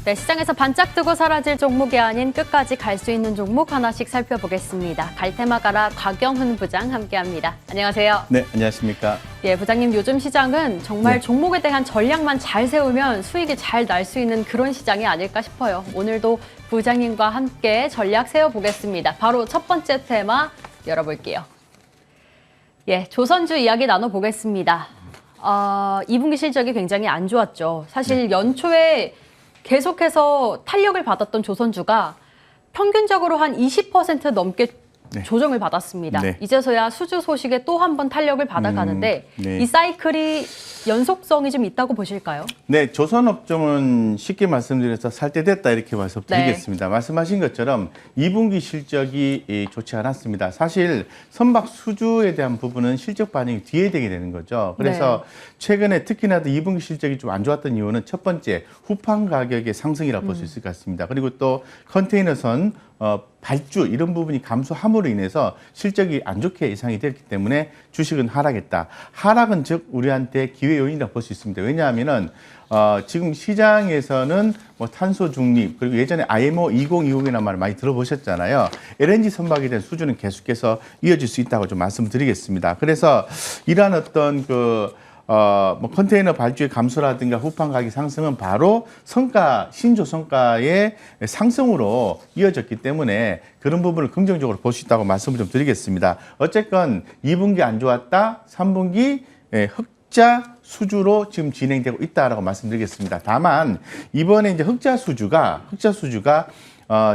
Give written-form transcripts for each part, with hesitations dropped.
네, 시장에서 반짝 뜨고 사라질 종목이 아닌 끝까지 갈 수 있는 종목 하나씩 살펴보겠습니다. 갈테마 가라 곽영훈 부장 함께합니다. 안녕하세요. 네, 안녕하십니까. 예, 부장님 요즘 시장은 정말 네. 종목에 대한 전략만 잘 세우면 수익이 잘 날 수 있는 그런 시장이 아닐까 싶어요. 오늘도 부장님과 함께 전략 세워보겠습니다. 바로 첫 번째 테마 열어볼게요. 예, 조선주 이야기 나눠보겠습니다. 2분기 실적이 굉장히 안 좋았죠. 사실 연초에 계속해서 탄력을 받았던 조선주가 평균적으로 한 20% 넘게 조정을 받았습니다. 네. 이제서야 수주 소식에 또 한 번 탄력을 받아가는데 네. 이 사이클이 연속성이 좀 있다고 보실까요? 네, 조선업종은 쉽게 말씀드려서 살 때 됐다 이렇게 말씀드리겠습니다. 말씀하신 것처럼 2분기 실적이 좋지 않았습니다. 사실 선박 수주에 대한 부분은 실적 반영이 뒤에 되게 되는 거죠. 그래서 최근에 특히나 2분기 실적이 좀 안 좋았던 이유는 첫 번째 후판 가격의 상승이라고 볼 수 있을 것 같습니다. 그리고 또 컨테이너선 발주 이런 부분이 감소함으로 인해서 실적이 안 좋게 예상이 됐기 때문에 주식은 하락했다. 하락은 즉 우리한테 기회 요인이라고 볼 수 있습니다. 왜냐하면은 지금 시장에서는 뭐 탄소 중립 그리고 예전에 IMO 2020이라는 말을 많이 들어보셨잖아요. LNG 선박에 대한 수주는 계속해서 이어질 수 있다고 좀 말씀드리겠습니다. 그래서 이러한 어떤 뭐 컨테이너 발주의 감소라든가 후판 가격 상승은 바로 신조 성과의 상승으로 이어졌기 때문에 그런 부분을 긍정적으로 볼 수 있다고 말씀을 좀 드리겠습니다. 어쨌건 2분기 안 좋았다, 3분기 흑자 수주로 지금 진행되고 있다라고 말씀드리겠습니다. 다만 이번에 이제 흑자 수주가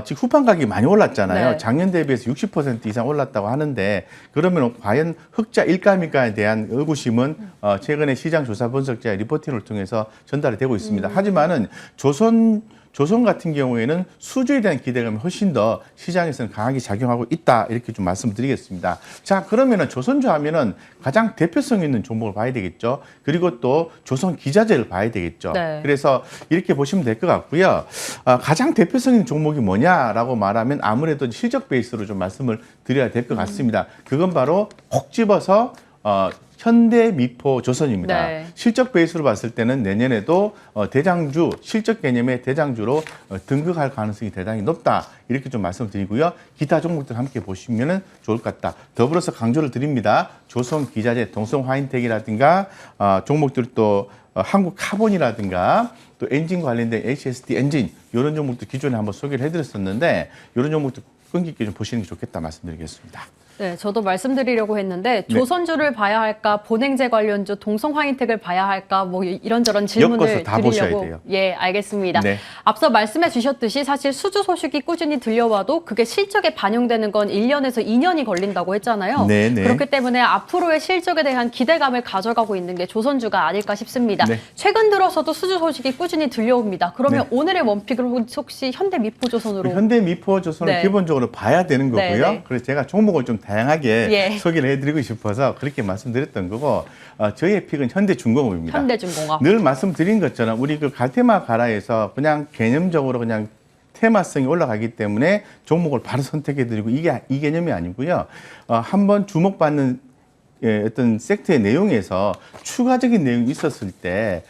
지금 후판 가격이 많이 올랐잖아요. 네. 작년 대비해서 60% 이상 올랐다고 하는데 그러면 과연 흑자 일감일까에 대한 의구심은 최근에 시장 조사 분석자의 리포팅을 통해서 전달이 되고 있습니다. 하지만은 조선 같은 경우에는 수주에 대한 기대감이 훨씬 더 시장에서는 강하게 작용하고 있다 이렇게 좀 말씀드리겠습니다. 자, 그러면은 조선주 하면은 가장 대표성 있는 종목을 봐야 되겠죠. 그리고 또 조선 기자재를 봐야 되겠죠. 네. 그래서 이렇게 보시면 될 것 같고요. 가장 대표성 있는 종목이 뭐냐라고 말하면 아무래도 실적 베이스로 좀 말씀을 드려야 될 것 같습니다. 그건 바로 콕 집어서 현대미포조선입니다. 네. 실적 베이스로 봤을 때는 내년에도 대장주, 실적 개념의 대장주로 등극할 가능성이 대단히 높다. 이렇게 좀 말씀드리고요. 기타 종목들 함께 보시면 좋을 것 같다. 더불어서 강조를 드립니다. 조선기자재, 동성화인텍이라든가 종목들 또 한국카본이라든가 또 엔진 관련된 HSD 엔진 이런 종목도 기존에 한번 소개를 해드렸었는데 이런 종목도 끈기 있게 좀 보시는 게 좋겠다 말씀드리겠습니다. 네, 저도 말씀드리려고 했는데 조선주를 봐야 할까, 본행제 관련주, 동성화인텍을 봐야 할까, 뭐 이런저런 질문을 엮어서 다 보셔야 드리려고. 돼요. 예, 알겠습니다. 네. 앞서 말씀해 주셨듯이 사실 수주 소식이 꾸준히 들려와도 그게 실적에 반영되는 건 1년에서 2년이 걸린다고 했잖아요. 네, 네. 그렇기 때문에 앞으로의 실적에 대한 기대감을 가져가고 있는 게 조선주가 아닐까 싶습니다. 네. 최근 들어서도 수주 소식이 꾸준히 들려옵니다. 그러면 네. 오늘의 원픽을 혹시 현대미포조선으로. 현대미포조선을 네. 기본적으로 봐야 되는 거고요. 네, 네. 그래서 제가 종목을 좀 다양하게 예. 소개를 해드리고 싶어서 그렇게 말씀드렸던 거고 저희의 픽은 현대중공업입니다. 현대중공업. 늘 말씀드린 것처럼 우리 그 갈테마 가라에서 그냥 개념적으로 그냥 테마성이 올라가기 때문에 종목을 바로 선택해드리고 이게 이 개념이 아니고요. 한번 주목받는 어떤 섹터의 내용에서 추가적인 내용이 있었을 때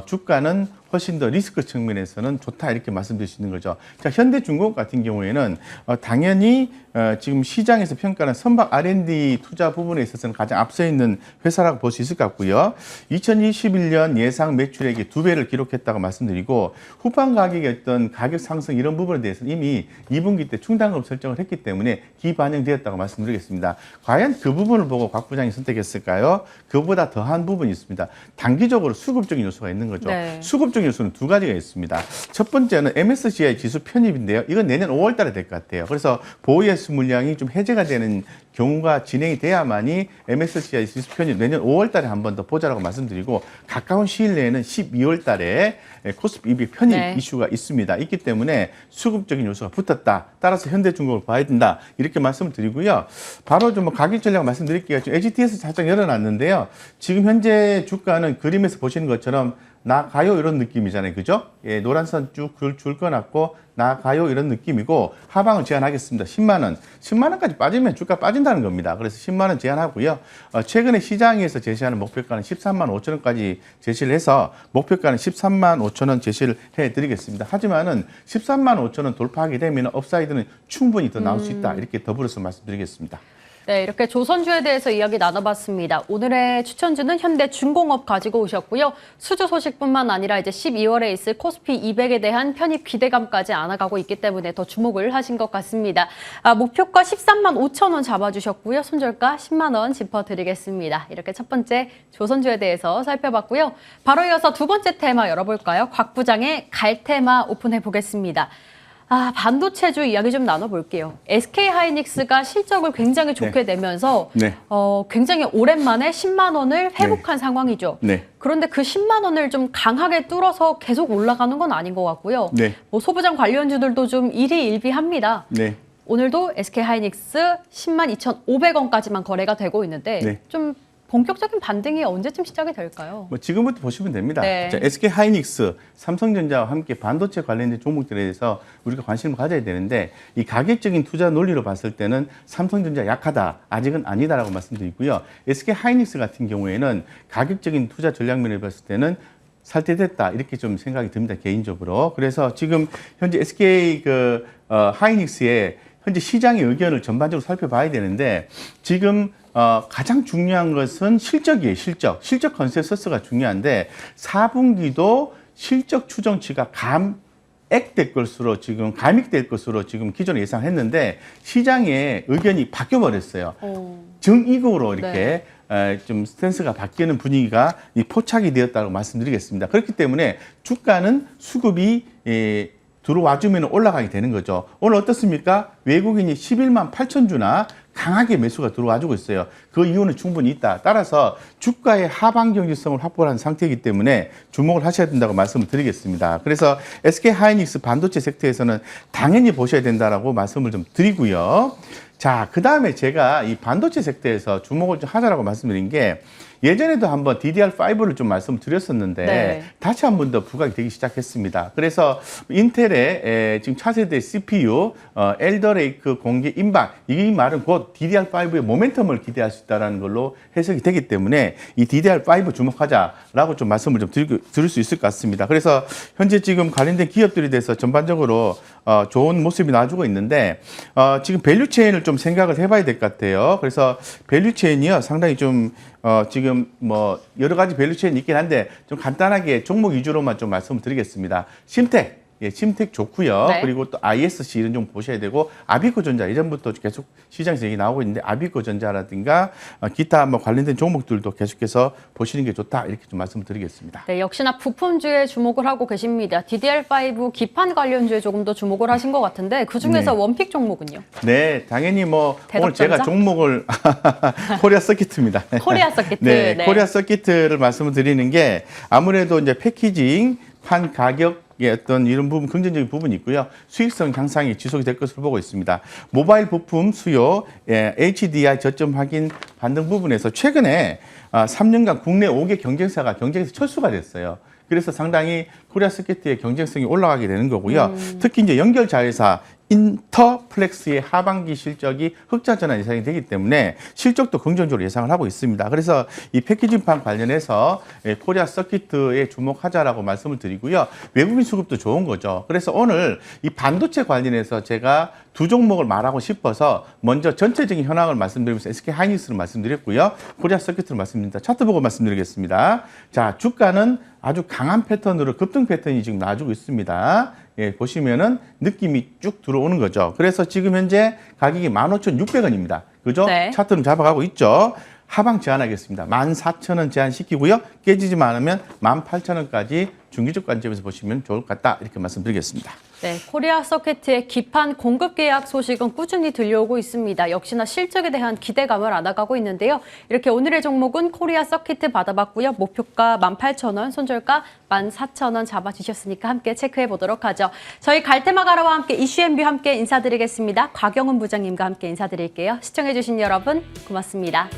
주가는 훨씬 더 리스크 측면에서는 좋다 이렇게 말씀드릴 수 있는 거죠. 자, 현대중공업 같은 경우에는 당연히 지금 시장에서 평가하는 선박 R&D 투자 부분에 있어서는 가장 앞서 있는 회사라고 볼 수 있을 것 같고요. 2021년 예상 매출액이 2배를 기록했다고 말씀드리고 후반 가격의 어떤 가격 상승 이런 부분에 대해서는 이미 2분기 때 충당금 설정을 했기 때문에 기반영되었다고 말씀드리겠습니다. 과연 그 부분을 보고 곽 부장이 선택했을까요? 그보다 더한 부분이 있습니다. 단기적으로 수급적인 요소가 있는 거죠. 네. 수급적인 요소는 두 가지가 있습니다. 첫 번째는 MSCI 지수 편입인데요. 이건 내년 5월 달에 될 것 같아요. 그래서 보유예수 물량이 좀 해제가 되는 경우가 진행이 돼야만이 MSCI 지수 편입 내년 5월 달에 한 번 더 보자라고 말씀드리고 가까운 시일 내에는 12월 달에 코스피 200 편입 네. 이슈가 있습니다. 있기 때문에 수급적인 요소가 붙었다. 따라서 현대중공업을 봐야 된다. 이렇게 말씀을 드리고요. 바로 좀 가격 전략 말씀드릴게요. 지금 HTS 살짝 열어놨는데요. 지금 현재 주가는 그림에서 보시는 것처럼 나가요 이런 느낌이잖아요. 그죠? 예, 노란선 쭉 줄 꺼놨고 나가요 이런 느낌이고 하방을 제한하겠습니다. 10만 원. 10만 원까지 빠지면 주가 빠진다는 겁니다. 그래서 10만 원 제한하고요. 최근에 시장에서 제시하는 목표가는 13만 5천 원까지 제시를 해서 목표가는 13만 5천 원 제시를 해드리겠습니다. 하지만은 13만 5천 원 돌파하게 되면 업사이드는 충분히 더 나올 수 있다. 이렇게 더불어서 말씀드리겠습니다. 네, 이렇게 조선주에 대해서 이야기 나눠봤습니다. 오늘의 추천주는 현대중공업 가지고 오셨고요. 수주 소식뿐만 아니라 이제 12월에 있을 코스피 200에 대한 편입 기대감까지 안아가고 있기 때문에 더 주목을 하신 것 같습니다. 목표가 13만 5천 원 잡아주셨고요. 손절가 10만 원 짚어드리겠습니다. 이렇게 첫 번째 조선주에 대해서 살펴봤고요. 바로 이어서 두 번째 테마 열어볼까요? 곽 부장의 갈테마 오픈해 보겠습니다. 반도체주 이야기 좀 나눠볼게요. SK하이닉스가 실적을 굉장히 좋게 내면서 굉장히 오랜만에 10만 원을 회복한 상황이죠. 그런데 그 10만 원을 좀 강하게 뚫어서 계속 올라가는 건 아닌 것 같고요. 뭐 소부장 관련주들도 좀 일희일비합니다. 오늘도 SK하이닉스 10만 2,500원까지만 거래가 되고 있는데 좀 본격적인 반등이 언제쯤 시작이 될까요? 뭐 지금부터 보시면 됩니다. 자, SK하이닉스, 삼성전자와 함께 반도체 관련된 종목들에 대해서 우리가 관심을 가져야 되는데 이 가격적인 투자 논리로 봤을 때는 삼성전자 약하다, 아직은 아니다라고 말씀드리고요. SK하이닉스 같은 경우에는 가격적인 투자 전략면을 봤을 때는 살 때 됐다 이렇게 좀 생각이 듭니다, 개인적으로. 그래서 지금 현재 SK 하이닉스의 현재 시장의 의견을 전반적으로 살펴봐야 되는데 지금 가장 중요한 것은 실적이에요. 실적 컨센서스가 중요한데 4분기도 실적 추정치가 감액될 것으로 지금 감익될 것으로 지금 기존에 예상했는데 시장의 의견이 바뀌어 버렸어요. 정이익으로 이렇게 좀 스탠스가 바뀌는 분위기가 포착이 되었다고 말씀드리겠습니다. 그렇기 때문에 주가는 수급이 들어와주면 올라가게 되는 거죠. 오늘 어떻습니까? 외국인이 11만 8천 주나 강하게 매수가 들어와주고 있어요. 그 이유는 충분히 있다. 따라서 주가의 하방 경직성을 확보한 상태이기 때문에 주목을 하셔야 된다고 말씀을 드리겠습니다. 그래서 SK하이닉스 반도체 섹터에서는 당연히 보셔야 된다라고 말씀을 좀 드리고요. 자, 그 다음에 제가 이 반도체 섹터에서 주목을 좀 하자라고 말씀드린 게 예전에도 한번 DDR5를 좀 말씀을 드렸었는데 다시 한 번 더 부각이 되기 시작했습니다. 그래서 인텔의 지금 차세대 CPU 엘더레이크 공개 임박 이 말은 곧 DDR5의 모멘텀을 기대할 수 있다는 걸로 해석이 되기 때문에 이 DDR5 주목하자라고 좀 말씀을 좀 드릴 수 있을 것 같습니다. 그래서 현재 지금 관련된 기업들에 대해서 전반적으로 좋은 모습이 나와주고 있는데 지금 밸류체인을 좀 생각을 해봐야 될 것 같아요. 그래서 밸류체인이요 상당히 좀 지금 뭐 여러 가지 밸류체인이 있긴 한데 좀 간단하게 종목 위주로만 좀 말씀을 드리겠습니다. 심텍, 심텍 좋고요. 그리고 또 ISC 이런 좀 보셔야 되고 아비코전자 예전부터 계속 시장에서 얘기 나오고 있는데 아비코전자라든가 기타 뭐 관련된 종목들도 계속해서 보시는 게 좋다 이렇게 좀 말씀을 드리겠습니다. 네, 역시나 부품주에 주목을 하고 계십니다. DDR5 기판 관련주에 조금 더 주목을 하신 것 같은데 그 중에서 원픽 종목은요? 네, 당연히 뭐 대덕전자? 오늘 제가 종목을 코리아 서키트입니다. 코리아 서키트. 네, 코리아 서키트를 말씀을 드리는 게 아무래도 이제 패키징 판 가격 어떤 이런 부분, 긍정적인 부분이 있고요. 수익성 향상이 지속이 될 것으로 보고 있습니다. 모바일 부품 수요, HDI 저점 확인 반등 부분에서 최근에 3년간 국내 5개 경쟁사가 경쟁에서 철수가 됐어요. 그래서 상당히 코리아 서키트의 경쟁성이 올라가게 되는 거고요. 특히 이제 연결 자회사 인터플렉스의 하반기 실적이 흑자 전환 예상이 되기 때문에 실적도 긍정적으로 예상을 하고 있습니다. 그래서 이 패키징판 관련해서 코리아 서키트에 주목하자라고 말씀을 드리고요. 외국인 수급도 좋은 거죠. 그래서 오늘 이 반도체 관련해서 제가 두 종목을 말하고 싶어서 먼저 전체적인 현황을 말씀드리면서 SK하이닉스를 말씀드렸고요. 코리아 서키트를 말씀드립니다. 차트 보고 말씀드리겠습니다. 자, 주가는 아주 강한 패턴으로 급등 패턴이 지금 나와주고 있습니다. 보시면은 느낌이 쭉 들어오는 거죠. 그래서 지금 현재 가격이 15,600원입니다. 그죠? 차트는 잡아가고 있죠. 하방 제한하겠습니다. 14,000원 제한시키고요. 깨지지만 않으면 18,000원까지 중기적 관점에서 보시면 좋을 것 같다. 이렇게 말씀드리겠습니다. 네, 코리아 서키트의 기판 공급 계약 소식은 꾸준히 들려오고 있습니다. 역시나 실적에 대한 기대감을 안아가고 있는데요. 이렇게 오늘의 종목은 코리아 서키트 받아봤고요. 목표가 18,000원, 손절가 14,000원 잡아주셨으니까 함께 체크해 보도록 하죠. 저희 갈테마 가라와 함께 이슈앤뷰 함께 인사드리겠습니다. 곽영은 부장님과 함께 인사드릴게요. 시청해주신 여러분 고맙습니다.